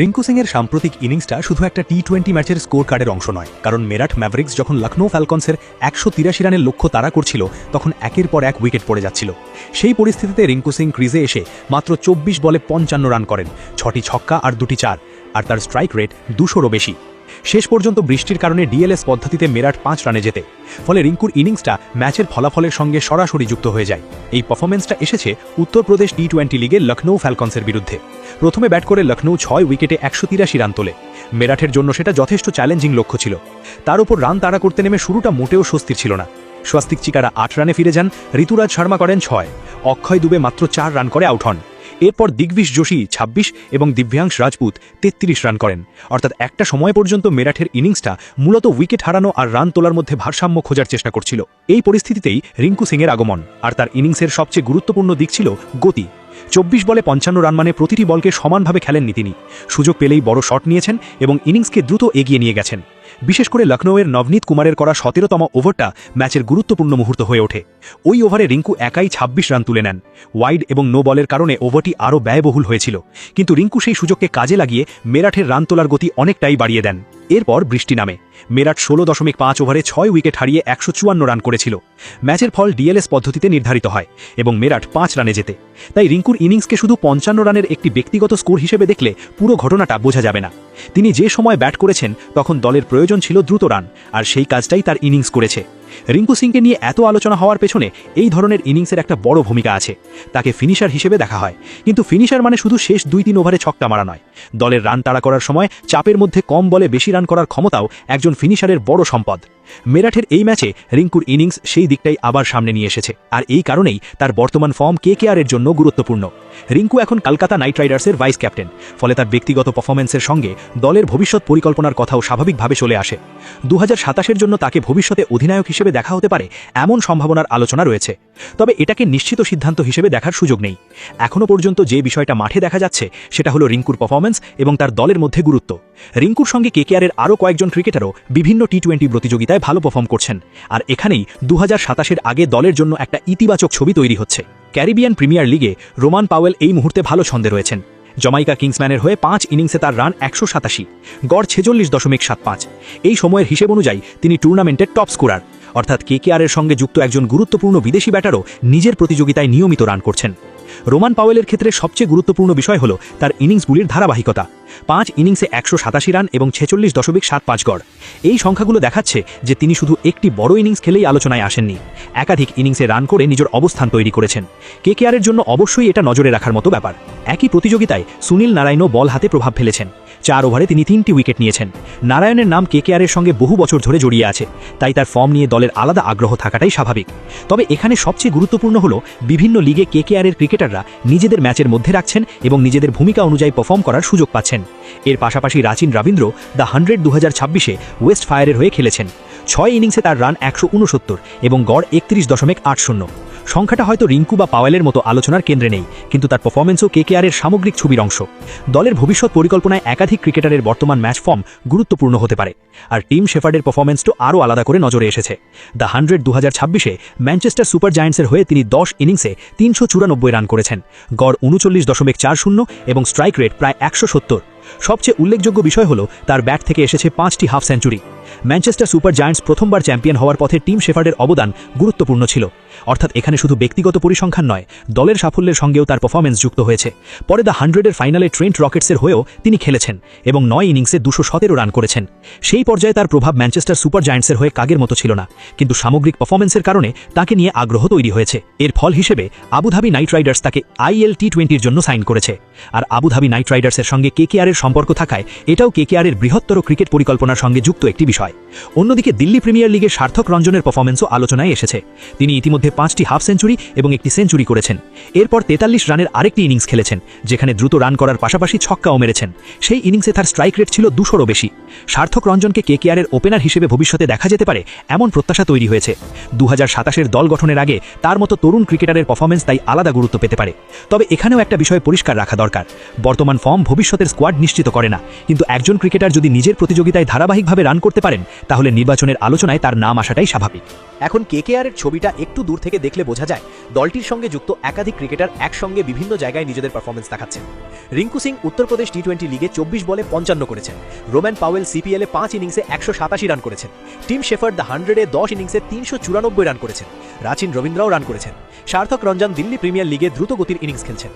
রিঙ্কু সিংয়ের সাম্প্রতিক ইনিংসটা শুধু একটা টি-20 ম্যাচের স্কোর কার্ডের অংশ নয়, কারণ মেরাঠ ম্যাভরিক্স যখন লখনৌ ফ্যালকনসের 183 রানের লক্ষ্য তাড়া করছিল তখন একের পর এক উইকেট পড়ে যাচ্ছিল। সেই পরিস্থিতিতে রিঙ্কু সিং ক্রিজে এসে মাত্র 24 বলে 55 রান করেন, 6টি ছক্কা আর 2টি চার, আর তার স্ট্রাইক রেট 200-রও বেশি। শেষ পর্যন্ত বৃষ্টির কারণে ডিএলএস পদ্ধতিতে মেরাঠ 5 রানে জেতে, ফলে রিঙ্কুর ইনিংসটা ম্যাচের ফলাফলের সঙ্গে সরাসরি যুক্ত হয়ে যায়। এই পারফরমেন্সটা এসেছে উত্তরপ্রদেশ টি-20 লিগে লখনৌ ফ্যালকনসের বিরুদ্ধে। প্রথমে ব্যাট করে লখনৌ 6 উইকেটে 183 রান তোলে। মেরাঠের জন্য সেটা যথেষ্ট চ্যালেঞ্জিং লক্ষ্য ছিল। তার উপর রান তাড়া করতে নেমে শুরুটা মোটেও স্বস্তির ছিল না। স্বস্তিক চিকারা 8 রানে ফিরে যান, ঋতুরাজ শর্মা করেন 6, অক্ষয় দুবে মাত্র 4 রান করে আউট হন। এরপর দিগ্বিশ যোশী 26 এবং দিব্যাংশ রাজপুত 33 রান করেন। অর্থাৎ একটা সময় পর্যন্ত মেরাঠের ইনিংসটা মূলত উইকেট হারানো আর রান তোলার মধ্যে ভারসাম্য খোঁজার চেষ্টা করছিল। এই পরিস্থিতিতেই রিঙ্কু সিংয়ের আগমন, আর তার ইনিংসের সবচেয়ে গুরুত্বপূর্ণ দিক ছিল গতি। 24 বলে 55 রান মানে প্রতিটি বলকে সমানভাবে খেলেননি তিনি। সুযোগ পেলেই বড় শট নিয়েছেন এবং ইনিংসকে দ্রুত এগিয়ে নিয়ে গেছেন। বিশেষ করে লখনৌয়ের নবনীত কুমারের করা 17তম ওভারটা ম্যাচের গুরুত্বপূর্ণ মুহূর্ত হয়ে ওঠে। ওই ওভারে রিঙ্কু একাই 26 রান তুলে নেন। ওয়াইড এবং নো বলের কারণে ওভারটি আরও ব্যয়বহুল হয়েছিল, কিন্তু রিঙ্কু সেই সুযোগকে কাজে লাগিয়ে মেরাঠের রান তোলার গতি অনেকটাই বাড়িয়ে দেন। এরপর বৃষ্টি নামে। মেরাঠ 16.5 ওভারে 6 উইকেট হারিয়ে 154 রান করেছিল। ম্যাচের ফল ডিএলএস পদ্ধতিতে নির্ধারিত হয় এবং মেরাঠ 5 রানে জেতে। তাই রিঙ্কুর ইনিংসকে শুধু 55 রানের একটি ব্যক্তিগত স্কোর হিসেবে দেখলে পুরো ঘটনাটা বোঝা যাবে না। তিনি যে সময় ব্যাট করেছেন তখন দলের প্রয়োজন ছিল দ্রুত রান, আর সেই কাজটাই তার ইনিংস করেছে। রিঙ্কু সিংকে নিয়ে এত আলোচনা হওয়ার পেছনে এই ধরনের ইনিংসের একটা বড় ভূমিকা আছে। তাকে ফিনিশার হিসেবে দেখা হয়, কিন্তু ফিনিশার মানে শুধু শেষ 2-3 ওভারে ছক্কা মারা নয়। দলের রান তাড়া করার সময় চাপের মধ্যে কম বলে বেশি রান করার ক্ষমতাও একজন ফিনিশারের বড় সম্পদ। মেরাঠের এই ম্যাচে রিঙ্কুর ইনিংস সেই দিকটাই আবার সামনে নিয়ে এসেছে, আর এই কারণেই তার বর্তমান ফর্ম কেকেআরের জন্য গুরুত্বপূর্ণ। রিঙ্কু এখন কলকাতা নাইট রাইডার্সের ভাইস ক্যাপ্টেন, ফলে তার ব্যক্তিগত পারফরম্যান্সের সঙ্গে দলের ভবিষ্যৎ পরিকল্পনার কথাও স্বাভাবিকভাবে চলে আসে। 2027-এর জন্য তাকে ভবিষ্যতে অধিনায়ক হিসেবে দেখা হতে পারে এমন সম্ভাবনার আলোচনা রয়েছে। তবে এটাকে নিশ্চিত সিদ্ধান্ত হিসেবে দেখার সুযোগ নেই। এখনও পর্যন্ত যে বিষয়টা মাঠে দেখা যাচ্ছে সেটা হলো রিঙ্কুর পারফরম্যান্স এবং তার দলের মধ্যে গুরুত্ব। রিঙ্কুর সঙ্গে কেকেআরের আরও কয়েকজন ক্রিকেটারও বিভিন্ন টি-20 প্রতিযোগিতায় ভালো পারফর্ম করছেন, আর এখানেই 2027-এর আগে দলের জন্য একটা ইতিবাচক ছবি তৈরি হচ্ছে। ক্যারিবিয়ান প্রিমিয়ার লিগে রোমান পাওয়েল এই মুহূর্তে ভালো ছন্দে রয়েছেন। জমাইকা কিংসম্যানের হয়ে 5 ইনিংসে তার রান 187, গড় 46.75। এই সময়ের হিসেব অনুযায়ী তিনি টুর্নামেন্টের টপ স্কোরার, অর্থাৎ কেকেআরের সঙ্গে যুক্ত একজন গুরুত্বপূর্ণ বিদেশি ব্যাটারও নিজের প্রতিযোগিতায় নিয়মিত রান করছেন। রোমান পাওয়েলের ক্ষেত্রে সবচেয়ে গুরুত্বপূর্ণ বিষয় হল তার ইনিংসগুলির ধারাবাহিকতা। 5 ইনিংসে 187 রান এবং 46.75 গড়। এই সংখ্যাগুলো দেখাচ্ছে যে তিনি শুধু একটি বড় ইনিংস খেলেই আলোচনায় আসেননি, একাধিক ইনিংসে রান করে নিজের অবস্থান তৈরি করেছেন। কেকেআরের জন্য অবশ্যই এটা নজরে রাখার মতো ব্যাপার। একই প্রতিযোগিতায় সুনীল নারায়ণও বল হাতে প্রভাব ফেলেছেন। 4 ওভারে তিনি 3টি উইকেট নিয়েছেন। নারায়ণের নাম কেকেআরের সঙ্গে বহু বছর ধরে জড়িয়ে আছে, তাই তার ফর্ম নিয়ে দলের আলাদা আগ্রহ থাকাটাই স্বাভাবিক। তবে এখানে সবচেয়ে গুরুত্বপূর্ণ হল বিভিন্ন লিগে কেকেআরের ক্রিকেটাররা নিজেদের ম্যাচের মধ্যে রাখছেন এবং নিজেদের ভূমিকা অনুযায়ী পারফর্ম করার সুযোগ পাচ্ছেন। এর পাশাপাশি রাচিন রবীন্দ্র দ্য 100 2026-এ ওয়েস্ট ফায়ারের হয়ে খেলেছেন। 6 ইনিংসে তার রান 169 এবং গড় 31.80। সংখ্যাটা হয়তো রিঙ্কু বা পাওয়েলের মতো আলোচনার কেন্দ্রে নেই, কিন্তু তার পারফরম্যান্সও কেকেআরের সামগ্রিক ছবির অংশ। দলের ভবিষ্যৎ পরিকল্পনায় একাধিক ক্রিকেটারের বর্তমান ম্যাচ ফর্ম গুরুত্বপূর্ণ হতে পারে, আর টিম শেফার্ডের পারফরম্যান্সও আরও আলাদা করে নজরে এসেছে। দ্য 100 2026-এ ম্যানচেস্টার সুপার জায়ান্টসের হয়ে তিনি 10 ইনিংসে 394 রান করেছেন, গড় 39.40 এবং স্ট্রাইক রেট প্রায় 170। সবচেয়ে উল্লেখযোগ্য বিষয় হল তার ব্যাট থেকে এসেছে 5টি half century. Manchester super giants প্রথমবার চ্যাম্পিয়ন হওয়ার পথে টিম শেফার্ডের অবদান গুরুত্বপূর্ণ ছিল, অর্থাৎ এখানে শুধু ব্যক্তিগত পরিসংখ্যান নয়, দলের সাফল্যের সঙ্গেও তার পারফরম্যান্স যুক্ত হয়েছে। পরে দ্য 100-এর ফাইনালে ট্রেন্ট রকেটসের হয়েও তিনি খেলেছেন এবং 9 ইনিংসে 217 রান করেছেন। সেই পর্যায়ে তার প্রভাব ম্যানচেস্টার সুপার জায়ান্টসের হয়ে কাগের মতো ছিল না, কিন্তু সামগ্রিক পারফরম্যান্সের কারণে তাকে নিয়ে আগ্রহ তৈরি হয়েছে। এর ফল হিসেবে আবুধাবি নাইট রাইডার্স তাকে আইএল টি-20-র জন্য সাইন করেছে, আর আবুধাবি নাইট রাইডার্সের সঙ্গে কেকেআরের সম্পর্ক থাকায় এটাও কেকেআরের বৃহত্তর ক্রিকেট পরিকল্পনার সঙ্গে যুক্ত একটি বিষয়। অন্যদিকে দিল্লি প্রিমিয়ার লিগে সার্থক রঞ্জনের পারফরম্যান্সও আলোচনায় এসেছে। তিনি ইতিমধ্যে 5টি হাফ সেঞ্চুরি এবং একটি সেঞ্চুরি করেছেন। এরপর 43 রানের আরেকটি ইনিংস খেলেছেন, যেখানে দ্রুত রান করার পাশাপাশি ছক্কাও মেরেছেন। সেই ইনিংসে তার স্ট্রাইক রেট ছিল 200-রও বেশি। সার্থক রঞ্জনকে কেকেআরের ওপেনার হিসেবে ভবিষ্যতে দেখা যেতে পারে এমন প্রত্যাশা তৈরি হয়েছে। 2027-এর দল গঠনের আগে তার মতো তরুণ ক্রিকেটারের পারফরম্যান্স তাই আলাদা গুরুত্ব পেতে পারে। তবে এখানেও একটা বিষয় পরিষ্কার রাখা দরকার, বর্তমান ফর্ম ভবিষ্যতের স্কোয়াড নিশ্চিত করে না, কিন্তু একজন ক্রিকেটার যদি নিজের প্রতিযোগিতায় ধারাবাহিকভাবে রান করতে পারে পারেন তাহলে নির্বাচনের আলোচনায় তার নাম আসাটাই স্বাভাবিক। এখন কেকেআরের ছবিটা একটু দূর থেকে দেখলে বোঝা যায় দলটির সঙ্গে যুক্ত একাধিক ক্রিকেটার একসঙ্গে বিভিন্ন জায়গায় নিজেদের পারফরমেন্স দেখাচ্ছেন। রিঙ্কু সিং উত্তরপ্রদেশ টি-20 লিগে 24 বলে 55 করেছেন। রোম্যান পাওয়েল সিপিএলে 5 ইনিংসে 187 রান করেছেন। টিম শেফার্ড দ্য 100-এ 10 ইনিংসে 394 রান করেছেন। রাচিন রবীন্দ্রও রান করেছেন। সার্থক রঞ্জন দিল্লি প্রিমিয়ার লিগে দ্রুত গতির ইনিংস খেলছেন।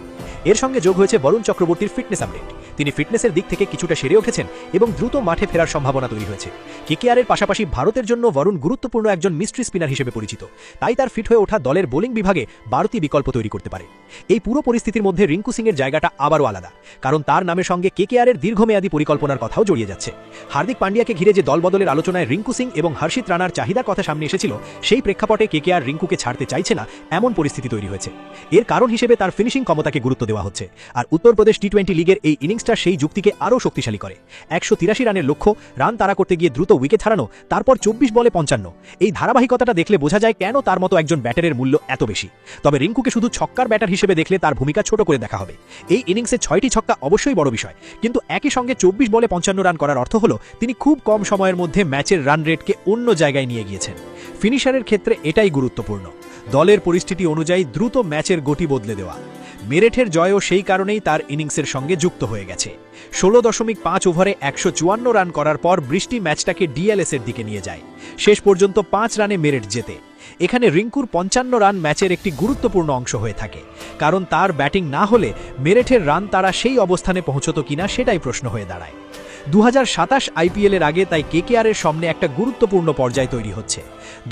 এর সঙ্গে যোগ হয়েছে বরুণ চক্রবর্তীর ফিটনেস আপডেট। তিনি ফিটনেসের দিক থেকে কিছুটা সেরে উঠেছেন এবং দ্রুত মাঠে ফেরার সম্ভাবনা তৈরি হয়েছে। কেকেআরের পাশাপাশি ভারতের জন্য বরুণ গুরুত্বপূর্ণ একজন মিস্ট্রি স্পিনার হিসেবে পরিচিত, তাই তার ফিট হয়ে ওঠা দলের বোলিং বিভাগে বাড়তি বিকল্প তৈরি করতে পারে। এই পুরো পরিস্থিতির মধ্যে রিঙ্কু সিংয়ের জায়গাটা আবারও আলাদা, কারণ তার নামের সঙ্গে কেকেআরের দীর্ঘমেয়াদী পরিকল্পনার কথাও জড়িয়ে যাচ্ছে। হার্দিক পান্ডিয়াকে ঘিরে যে দলবদলের আলোচনায় রিঙ্কু সিং এবং হর্ষিত রানার চাহিদার কথা সামনে এসেছিল, সেই প্রেক্ষাপটে কেকেআর রিঙ্কুকে ছাড়তে চাইছে না এমন পরিস্থিতি তৈরি হয়েছে। এর কারণ হিসেবে তার ফিনিশিং ক্ষমতাকে গুরুত্ব দেওয়া হচ্ছে, আর উত্তরপ্রদেশ টি-20 লিগের এই ইনিংসটা সেই যুক্তিকে আরও শক্তিশালী করে। 183 রানের লক্ষ্য, রান তাড়া করতে গিয়ে দ্রুত উইকেট হারানো, তারপর 24 বলে 55। এই ধারাবাহিকতাটা দেখলে বোঝা যায় কেন তার মতো একজন ব্যাটারের মূল্য এত বেশি। তবে রিঙ্কুকে শুধু ছক্কার ব্যাটার হিসেবে দেখলে তার ভূমিকা ছোট করে দেখা হবে। এই ইনিংসে 6টি ছক্কা অবশ্যই বড় বিষয়, কিন্তু একই সঙ্গে 24 বলে 55 রান করার অর্থ হলো তিনি খুব কম সময়ের মধ্যে ম্যাচের রান রেটকে অন্য জায়গায় নিয়ে গিয়েছেন। ফিনিশারের ক্ষেত্রে এটাই গুরুত্বপূর্ণ, দলের পরিস্থিতি অনুযায়ী দ্রুত ম্যাচের গতি বদলে দেওয়া। মেরেঠের জয়ও সেই কারণেই তার ইনিংসের সঙ্গে যুক্ত হয়ে গেছে। 16.5 ওভারে 154 রান করার পর বৃষ্টি ম্যাচটাকে ডিএলএসের দিকে নিয়ে যায়। শেষ পর্যন্ত 5 রানে মেরেঠ জেতে। এখানে রিঙ্কুর 55 রান ম্যাচের একটি গুরুত্বপূর্ণ অংশ হয়ে থাকে, কারণ তার ব্যাটিং না হলে মেরেঠের রান তারা সেই অবস্থানে পৌঁছত কিনা সেটাই প্রশ্ন হয়ে দাঁড়ায়। 2027 আইপিএলের আগে তাই কেকেআরের সামনে একটা গুরুত্বপূর্ণ পর্যায় তৈরি হচ্ছে।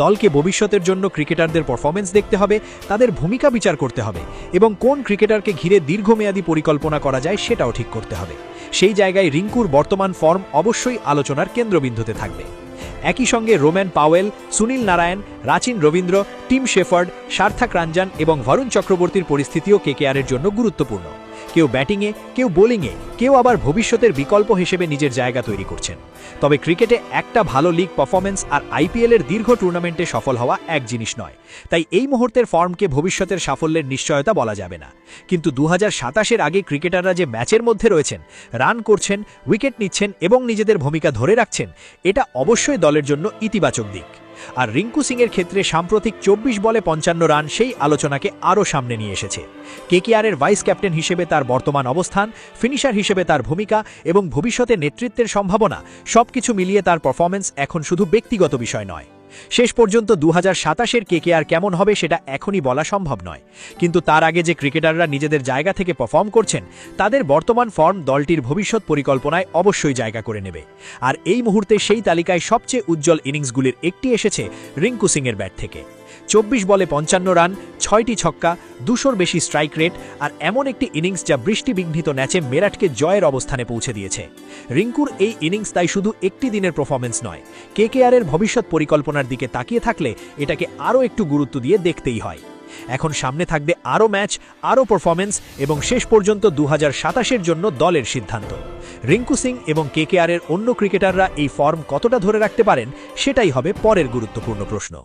দলকে ভবিষ্যতের জন্য ক্রিকেটারদের পারফরমেন্স দেখতে হবে, তাদের ভূমিকা বিচার করতে হবে এবং কোন ক্রিকেটারকে ঘিরে দীর্ঘমেয়াদী পরিকল্পনা করা যায় সেটাও ঠিক করতে হবে। সেই জায়গায় রিঙ্কুর বর্তমান ফর্ম অবশ্যই আলোচনার কেন্দ্রবিন্দুতে থাকবে। একই সঙ্গে Roman Powell, Sunil Narayan, Rachin Rabindra, team shepherd, সার্থক রঞ্জন এবং বরুণ চক্রবর্তীর পরিস্থিতিও কেকেআরের জন্য গুরুত্বপূর্ণ। কেউ ব্যাটিংয়ে, কেউ বোলিংয়ে, কেউ আবার ভবিষ্যতের বিকল্প হিসেবে নিজের জায়গা তৈরি করছেন। তবে ক্রিকেটে একটা ভালো লিগ পারফরমেন্স আর আইপিএলের দীর্ঘ টুর্নামেন্টে সফল হওয়া এক জিনিস নয়, তাই এই মুহূর্তের ফর্মকে ভবিষ্যতের সাফল্যের নিশ্চয়তা বলা যাবে না। কিন্তু 2027-এর আগে ক্রিকেটাররা যে ম্যাচের মধ্যে রয়েছেন, রান করছেন, উইকেট নিচ্ছেন এবং নিজেদের ভূমিকা ধরে রাখছেন, এটা অবশ্যই দলের জন্য ইতিবাচক দিক। আর রিঙ্কু সিংয়ের ক্ষেত্রে সাম্প্রতিক 24 বলে 55 রান সেই আলোচনাকে আরও সামনে নিয়ে এসেছে। কেকেআরের ভাইস ক্যাপ্টেন হিসেবে তার বর্তমান অবস্থান, ফিনিশার হিসেবে তার ভূমিকা এবং ভবিষ্যতে নেতৃত্বের সম্ভাবনা, সবকিছু মিলিয়ে তার পারফরমেন্স এখন শুধু ব্যক্তিগত বিষয় নয়। শেষ পর্যন্ত 2027-এর কেকেআর কেমন হবে সেটা এখনই বলা সম্ভব নয়, কিন্তু তার আগে যে ক্রিকেটাররা নিজেদের জায়গা থেকে পারফর্ম করছেন, তাদের বর্তমান ফর্ম দলটির ভবিষ্যৎ পরিকল্পনায় অবশ্যই জায়গা করে নেবে। আর এই মুহূর্তে সেই তালিকায় সবচেয়ে উজ্জ্বল ইনিংসগুলির একটি এসেছে রিঙ্কু সিংয়ের ব্যাট থেকে। 24 বলে 55 রান, 6টি ছক্কা, 200-র বেশি স্ট্রাইক রেট আর এমন একটি ইনিংস যা বৃষ্টিবিঘ্নিত ম্যাচে মেরাঠকে জয়ের অবস্থানে পৌঁছে দিয়েছে। রিঙ্কুর এই ইনিংস তাই শুধু একটি দিনের পারফরমেন্স নয়, কেকেআরের ভবিষ্যৎ পরিকল্পনার দিকে তাকিয়ে থাকলে এটাকে আরও একটু গুরুত্ব দিয়ে দেখতেই হয়। এখন সামনে থাকবে আরও ম্যাচ, আরও পারফরমেন্স এবং শেষ পর্যন্ত 2027-এর জন্য দলের সিদ্ধান্ত। রিঙ্কু সিং এবং কেকেআরের অন্য ক্রিকেটাররা এই ফর্ম কতটা ধরে রাখতে পারেন সেটাই হবে পরের গুরুত্বপূর্ণ প্রশ্ন।